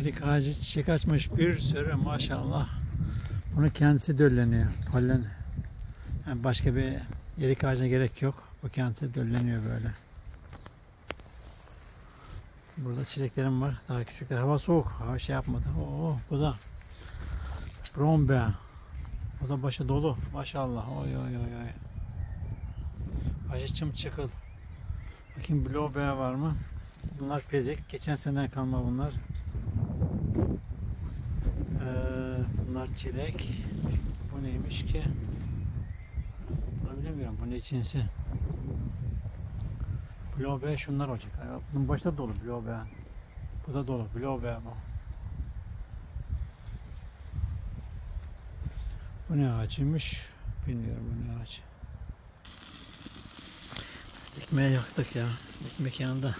Erik ağacı çiçek açmış bir sürü maşallah. Bunu kendisi dölleniyor. Pollen. Yani başka bir erik ağacına gerek yok. Bu kendisi dölleniyor böyle. Burada çiçeklerim var. Daha küçükler. Hava soğuk. Hava şey yapmadı. Oo, bu da brombe. Bu da başı dolu. Maşallah. Oy oy oy oy. Başı çımçıkıl. Bakayım blowbear var mı? Bunlar pezik. Geçen seneden kalma bunlar. Bunlar çilek. Bu neymiş ki? Bunu bilmiyorum. Bu ne cinsi? Blowbear şunlar olacak. Bunun başı da dolu blowbear. Bu da dolu. Blowbear bu. Bu ne ağacıymış? Bilmiyorum bu ne ağacı. Ekmeği yaktık ya. Ekmek yandı.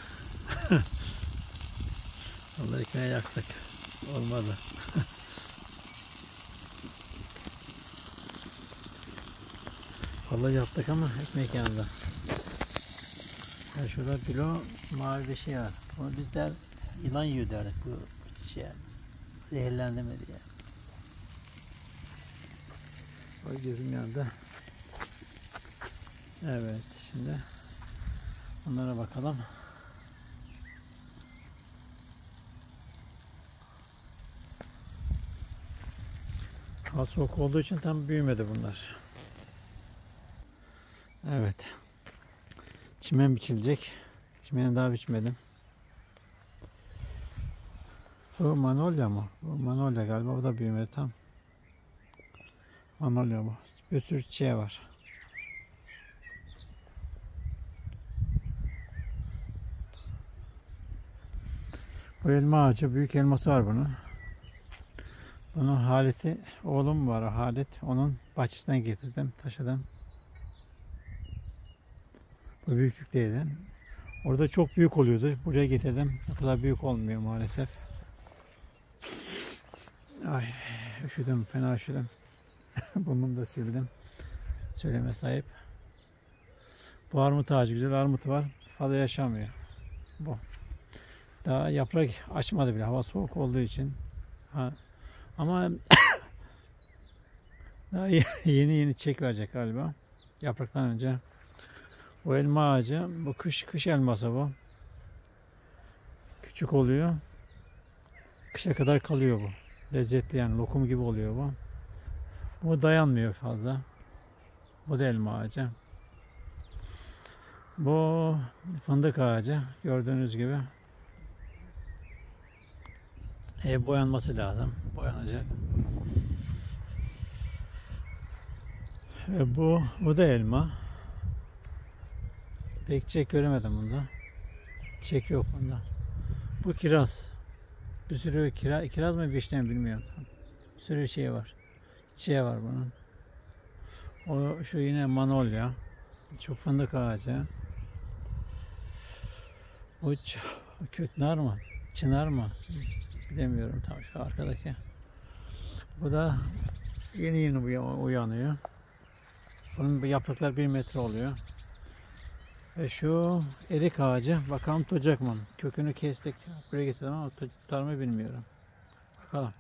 Vallahi ekmeği yaktık. Olmadı. Vallahi yaptık ama ekmek yandı. Ya şurada bilo mavi bir şey var. Bunu bizler yılan yiyor derdik bu şey. Zehirlendi mi diye. O gözüm yandı. Evet, şimdi onlara bakalım. Hava soğuk olduğu için tam büyümedi bunlar. Evet. Çimen biçilecek. Çimeni daha biçmedim. Bu manolya mı? Bu manolya galiba. O da büyümedi tam. Manolya bu. Bir sürü çiçeği var. Bu elma ağacı. Büyük elması var bunun. Bunun Halit'i, oğlum var Halit. Onun bahçesinden getirdim. Taşıdım. Bu büyüklükteydi. Orada çok büyük oluyordu. Buraya getirdim. O kadar büyük olmuyor maalesef. Ay, üşüdüm. Fena üşüdüm. Burnumu da sildim. Söyleme sahip. Bu armut ağacı. Güzel armut var. Fazla yaşamıyor. Bu. Daha yaprak açmadı bile. Hava soğuk olduğu için. Ama daha yeni çiçek verecek galiba. Yapraktan önce. Bu elma ağacı. Bu kış elması bu. Küçük oluyor. Kışa kadar kalıyor bu. Lezzetli yani. Lokum gibi oluyor bu. Bu dayanmıyor fazla. Bu da elma ağacı. Bu fındık ağacı. Gördüğünüz gibi. Boyanması lazım. Boyanacak. Bu da elma. Pek çiçek göremedim bunda. Çiçek yok bunda. Bu kiraz. Bir sürü kiraz mı vişne mi bilmiyorum. Bir sürü şey var. Çiçeği var bunun. Şu yine manolya. Şu fındık ağacı. Bu köknar mı? Çınar mı? Bilemiyorum tam şu arkadaki. Bu da yeni uyanıyor. Bunun yapraklar 1 metre oluyor. Ve şu erik ağacı. Bakalım tutacak mı? Kökünü kestik. Buraya getirdim ama tutar mı bilmiyorum. Bakalım.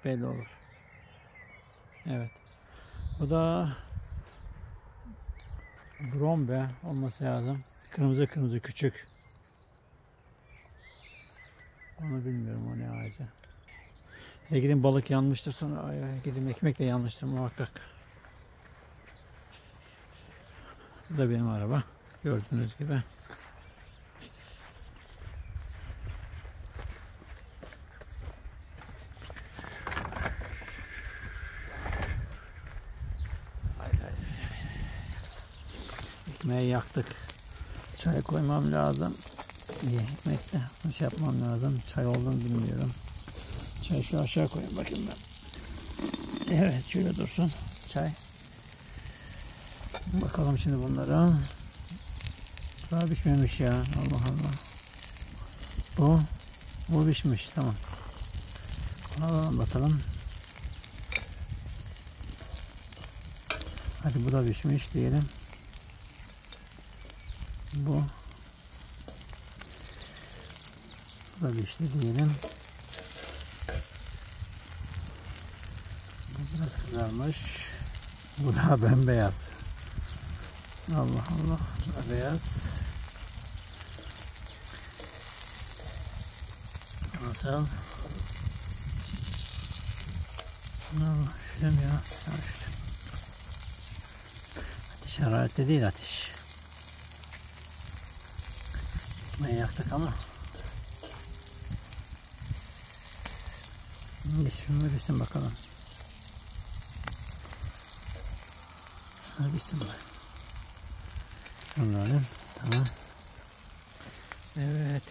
Belli olur. Evet. Bu da brombe olması lazım. Kırmızı küçük. Onu bilmiyorum o ne ağacı. Gidin balık yanmıştır sonra gidin ekmek de yanmıştır muhakkak. Bu da benim araba. Gördüğünüz gibi. Ekmeği yaktık. Çay koymam lazım. Ekmekte şey yapmam lazım. Çay olduğunu bilmiyorum. Çay şu aşağı koyayım bakayım ben. Evet şöyle dursun. Çay. Bakalım şimdi bunlara. Daha pişmemiş ya. Allah Allah. Bu pişmiş. Tamam. Alalım bakalım. Hadi bu da pişmiş diyelim. Bu da pişti diyelim. Güzelmiş. Bu da bembeyaz. Allah Allah. Bu da beyaz. Nasıl? Allah üşüdüm ya. Üşüdüm. Ateş hararetli değil ateş. Ekmeği yaktık ama. Şimdi şunu bilsin bakalım. Şunu bilsin bak. Şunları tamam. Evet.